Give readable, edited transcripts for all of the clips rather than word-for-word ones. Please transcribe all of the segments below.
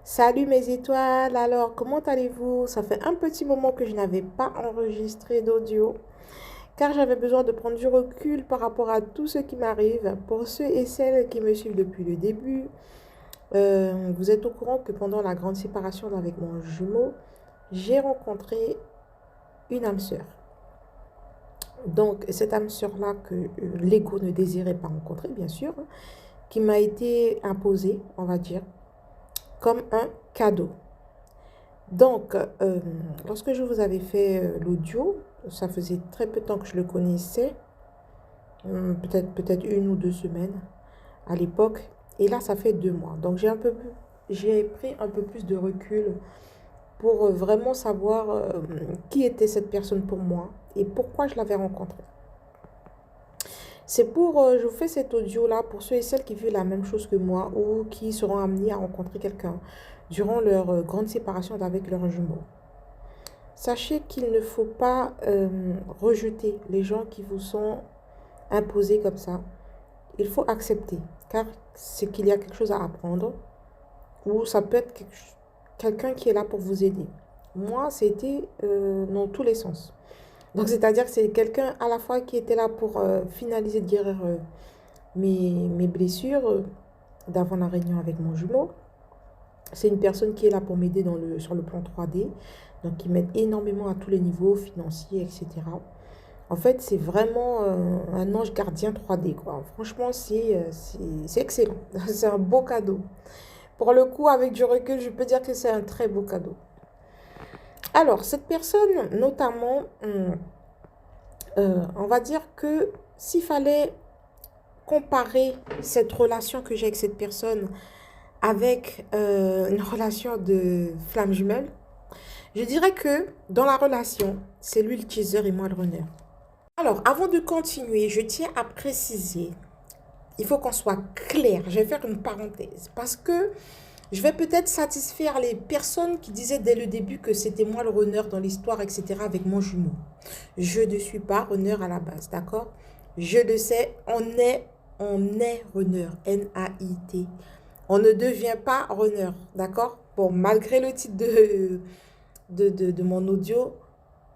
Salut mes étoiles, alors comment allez-vous? Ça fait un petit moment que je n'avais pas enregistré d'audio car j'avais besoin de prendre du recul par rapport à tout ce qui m'arrive. Pour ceux et celles qui me suivent depuis le début, vous êtes au courant que pendant la grande séparation avec mon jumeau, j'ai rencontré une âme sœur. Donc cette âme sœur-là que l'ego ne désirait pas rencontrer, bien sûr, qui m'a été imposée, on va dire, comme un cadeau. Donc, lorsque je vous avais fait l'audio, ça faisait très peu de temps que je le connaissais, peut-être 1 ou 2 semaines à l'époque. Et là, ça fait 2 mois. Donc, j'ai pris un peu plus de recul pour vraiment savoir qui était cette personne pour moi et pourquoi je l'avais rencontrée. Je vous fais cet audio-là pour ceux et celles qui vivent la même chose que moi ou qui seront amenés à rencontrer quelqu'un durant leur grande séparation avec leurs jumeaux. Sachez qu'il ne faut pas rejeter les gens qui vous sont imposés comme ça. Il faut accepter, car c'est qu'il y a quelque chose à apprendre, ou ça peut être quelqu'un qui est là pour vous aider. Moi, c'était dans tous les sens. Donc, c'est-à-dire que c'est quelqu'un à la fois qui était là pour finaliser de guérir mes blessures d'avant la réunion avec mon jumeau. C'est une personne qui est là pour m'aider sur le plan 3D, donc qui m'aide énormément à tous les niveaux, financiers, etc. En fait, c'est vraiment un ange gardien 3D, quoi. Franchement, c'est excellent. C'est un beau cadeau. Pour le coup, avec du recul, je peux dire que c'est un très beau cadeau. Alors, cette personne, notamment, on va dire que s'il fallait comparer cette relation que j'ai avec cette personne avec une relation de flamme jumelle, je dirais que dans la relation, c'est lui le teaser et moi le runner. Alors, avant de continuer, je tiens à préciser, il faut qu'on soit clair. Je vais faire une parenthèse parce que je vais peut-être satisfaire les personnes qui disaient dès le début que c'était moi le runner dans l'histoire, etc. avec mon jumeau. Je ne suis pas runner à la base, d'accord? Je le sais, on est runner, N-A-I-T. On ne devient pas runner, d'accord? Bon, malgré le titre de mon audio,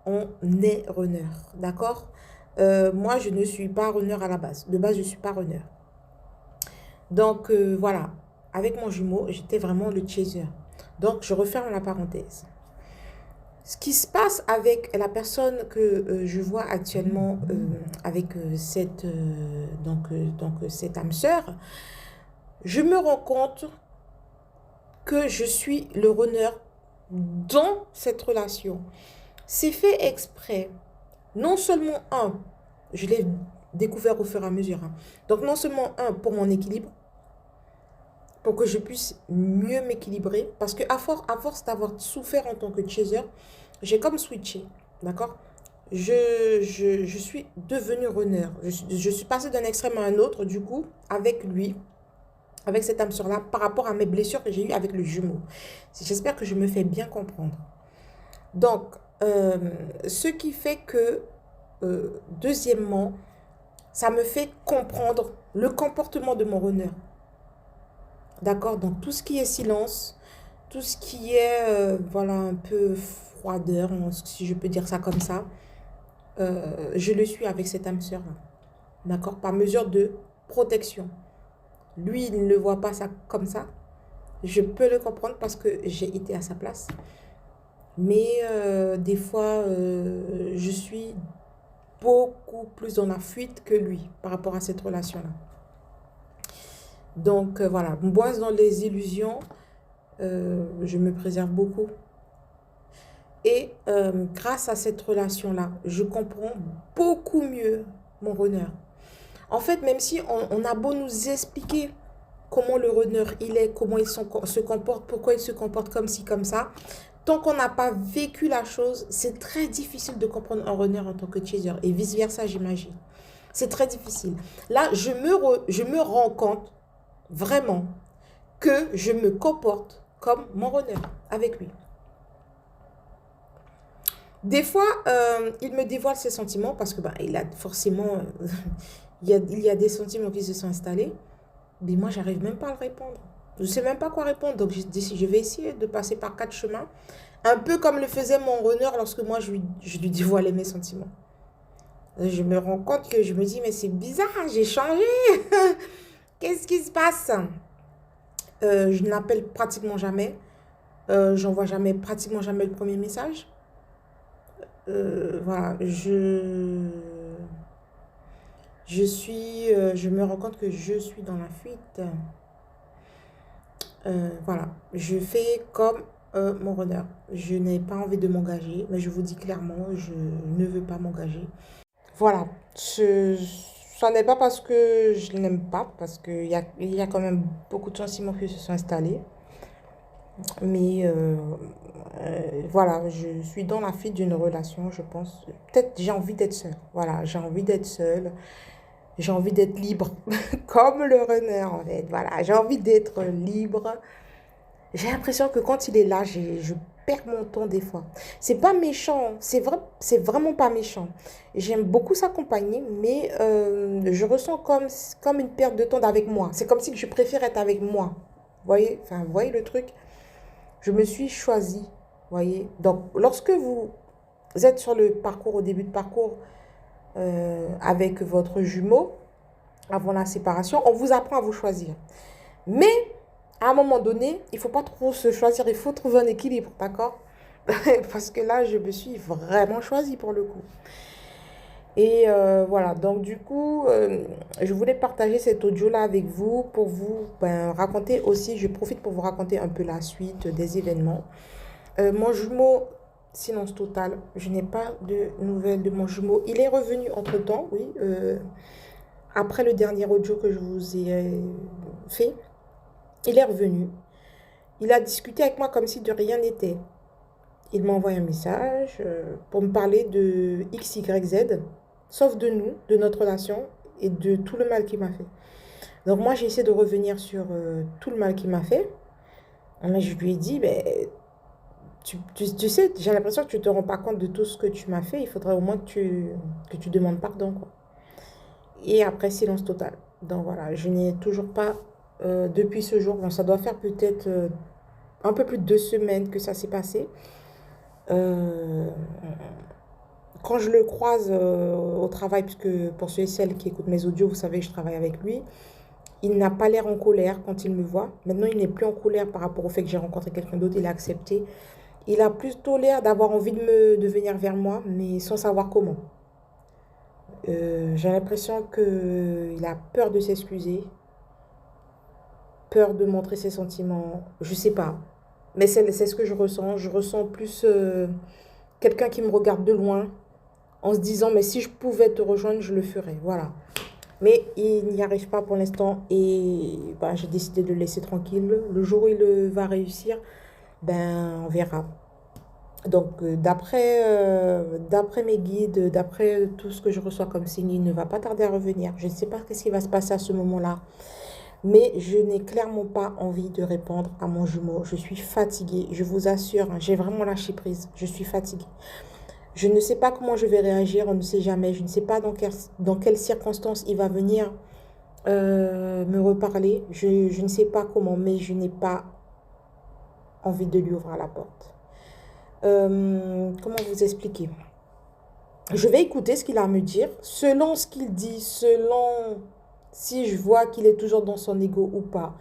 on est runner, d'accord? Moi, je ne suis pas runner à la base. De base, je ne suis pas runner. Donc, voilà. Avec mon jumeau, j'étais vraiment le chaser. Donc, je referme la parenthèse. Ce qui se passe avec la personne que je vois actuellement avec cette âme sœur, je me rends compte que je suis le runner dans cette relation. C'est fait exprès. Non seulement je l'ai découvert au fur et à mesure. Donc non seulement pour mon équilibre, pour que je puisse mieux m'équilibrer, parce que à force d'avoir souffert en tant que chaser, j'ai comme switché, d'accord? Je suis devenue runner. Je suis passée d'un extrême à un autre, du coup, avec lui, avec cette âme sœur-là, par rapport à mes blessures que j'ai eues avec le jumeau. J'espère que je me fais bien comprendre. Donc, ce qui fait que, deuxièmement, ça me fait comprendre le comportement de mon runner. D'accord? Donc, tout ce qui est silence, tout ce qui est, voilà, un peu froideur, si je peux dire ça comme ça, je le suis avec cette âme sœur-là. D'accord? Par mesure de protection. Lui, il ne le voit pas ça comme ça. Je peux le comprendre parce que j'ai été à sa place. Mais des fois, je suis beaucoup plus dans la fuite que lui par rapport à cette relation-là. Donc voilà, moi dans les illusions, je me préserve beaucoup. Et grâce à cette relation-là, je comprends beaucoup mieux mon runner. En fait, même si on a beau nous expliquer comment le runner il est, comment il se comporte, pourquoi il se comporte comme ci, comme ça, tant qu'on n'a pas vécu la chose, c'est très difficile de comprendre un runner en tant que chaser. Et vice-versa, j'imagine. C'est très difficile. Là, je me rends compte vraiment que je me comporte comme mon runner avec lui. Des fois, il me dévoile ses sentiments parce que il a forcément, il y a des sentiments qui se sont installés. Mais moi, j'arrive même pas à le répondre. Je ne sais même pas quoi répondre. Donc, j'ai décidé, je vais essayer de passer par 4 chemins. Un peu comme le faisait mon runner lorsque moi, je lui dévoilais mes sentiments. Je me rends compte que je me dis, mais c'est bizarre, j'ai changé. Qu'est-ce qui se passe? Je n'appelle pratiquement jamais. J'envoie jamais, pratiquement jamais le premier message. Voilà, je me rends compte que je suis dans la fuite. Voilà, je fais comme mon runner. Je n'ai pas envie de m'engager, mais je vous dis clairement, je ne veux pas m'engager. Voilà, ça n'est pas parce que je n'aime pas, parce qu'il y a quand même beaucoup de sentiments qui se sont installés. Mais voilà, je suis dans la fuite d'une relation, je pense. Peut-être j'ai envie d'être seule. Voilà, j'ai envie d'être seule. J'ai envie d'être libre, comme le runner en fait. Voilà, j'ai envie d'être libre. J'ai l'impression que quand il est là, je perds mon temps des fois. C'est pas méchant, c'est vrai, c'est vraiment pas méchant. J'aime beaucoup sa compagnie, mais je ressens comme une perte de temps avec moi. C'est comme si je préfère être avec moi. Vous voyez le truc? Je me suis choisie, voyez. Donc, lorsque vous êtes sur le parcours, au début de parcours, avec votre jumeau, avant la séparation, on vous apprend à vous choisir. Mais, à un moment donné, il ne faut pas trop se choisir, il faut trouver un équilibre, d'accord? Parce que là, je me suis vraiment choisie pour le coup. Et voilà, donc du coup, je voulais partager cet audio-là avec vous pour vous raconter aussi, je profite pour vous raconter un peu la suite des événements. Mon jumeau, silence total, je n'ai pas de nouvelles de mon jumeau. Il est revenu entre-temps, oui, après le dernier audio que je vous ai fait. Il est revenu. Il a discuté avec moi comme si de rien n'était. Il m'a envoyé un message pour me parler de X, Y, Z, sauf de nous, de notre relation et de tout le mal qu'il m'a fait. Donc moi, j'ai essayé de revenir sur tout le mal qu'il m'a fait. Mais je lui ai dit, ben, tu sais, j'ai l'impression que tu ne te rends pas compte de tout ce que tu m'as fait. Il faudrait au moins que tu demandes pardon, quoi. Et après, silence total. Donc voilà, je n'ai toujours pas, depuis ce jour, bon, ça doit faire peut-être un peu plus de 2 semaines que ça s'est passé. Euh, Quand je le croise au travail, puisque pour ceux et celles qui écoutent mes audios, vous savez que je travaille avec lui, il n'a pas l'air en colère quand il me voit. Maintenant, il n'est plus en colère par rapport au fait que j'ai rencontré quelqu'un d'autre, il a accepté. Il a plutôt l'air d'avoir envie de venir vers moi, mais sans savoir comment. J'ai l'impression qu'il a peur de s'excuser, peur de montrer ses sentiments, je sais pas. Mais c'est ce que je ressens. Je ressens plus quelqu'un qui me regarde de loin en se disant, mais si je pouvais te rejoindre, je le ferais. Voilà. Mais il n'y arrive pas pour l'instant et ben, j'ai décidé de le laisser tranquille. Le jour où il va réussir, ben, on verra. Donc, d'après mes guides, d'après tout ce que je reçois comme signe, il ne va pas tarder à revenir. Je ne sais pas ce qui va se passer à ce moment-là. Mais je n'ai clairement pas envie de répondre à mon jumeau. Je suis fatiguée, je vous assure, hein, j'ai vraiment lâché prise. Je suis fatiguée. Je ne sais pas comment je vais réagir, on ne sait jamais. Je ne sais pas dans quelles circonstances il va venir me reparler. Je ne sais pas comment, mais je n'ai pas envie de lui ouvrir la porte. Comment vous expliquer? Je vais écouter ce qu'il a à me dire. Selon ce qu'il dit, selon si je vois qu'il est toujours dans son ego ou pas,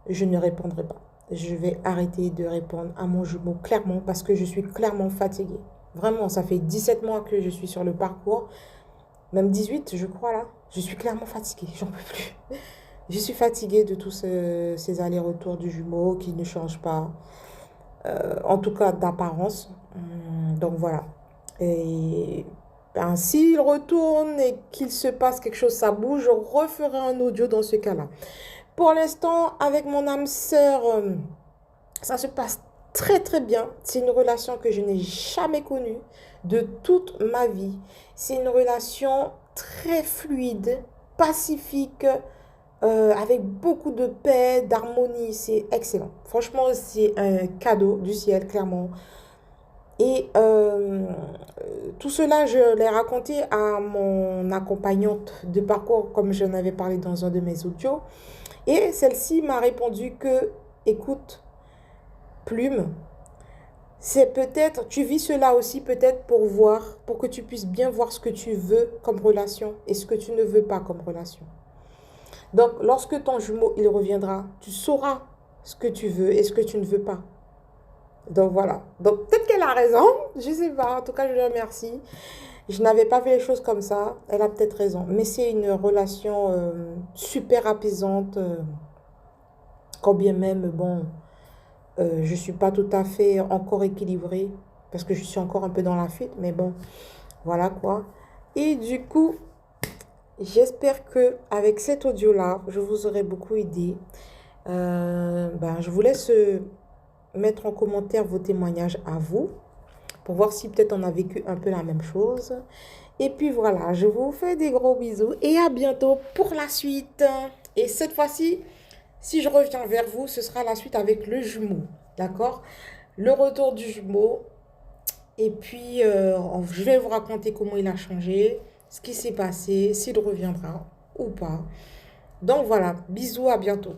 je ne répondrai pas. Je vais arrêter de répondre à mon jumeau clairement parce que je suis clairement fatiguée. Vraiment, ça fait 17 mois que je suis sur le parcours. Même 18, je crois, là. Je suis clairement fatiguée, j'en peux plus. Je suis fatiguée de tous ces allers-retours du jumeau qui ne changent pas. En tout cas, d'apparence. Donc, voilà. Et ben, s'il retourne et qu'il se passe quelque chose, ça bouge, je referai un audio dans ce cas-là. Pour l'instant, avec mon âme sœur, ça se passe très très bien. C'est une relation que je n'ai jamais connue de toute ma vie. C'est une relation très fluide, pacifique, avec beaucoup de paix, d'harmonie. C'est excellent. Franchement, c'est un cadeau du ciel, clairement. Et tout cela, je l'ai raconté à mon accompagnante de parcours, comme j'en avais parlé dans un de mes audios. Et celle-ci m'a répondu que écoute, Plume, c'est peut-être, tu vis cela aussi peut-être pour voir, pour que tu puisses bien voir ce que tu veux comme relation et ce que tu ne veux pas comme relation. Donc, lorsque ton jumeau, il reviendra, tu sauras ce que tu veux et ce que tu ne veux pas. Donc, voilà. Donc, peut-être qu'elle a raison, je ne sais pas. En tout cas, je le remercie. Je n'avais pas fait les choses comme ça. Elle a peut-être raison. Mais c'est une relation super apaisante. Quand bien même, bon, je ne suis pas tout à fait encore équilibrée. Parce que je suis encore un peu dans la fuite. Mais bon, voilà quoi. Et du coup, j'espère que avec cet audio-là, je vous aurai beaucoup aidé. Je vous laisse mettre en commentaire vos témoignages à vous. Pour voir si peut-être on a vécu un peu la même chose. Et puis voilà, je vous fais des gros bisous et à bientôt pour la suite. Et cette fois-ci, si je reviens vers vous, ce sera la suite avec le jumeau. D'accord? Le retour du jumeau. Et puis, je vais vous raconter comment il a changé, ce qui s'est passé, s'il reviendra ou pas. Donc voilà, bisous, à bientôt.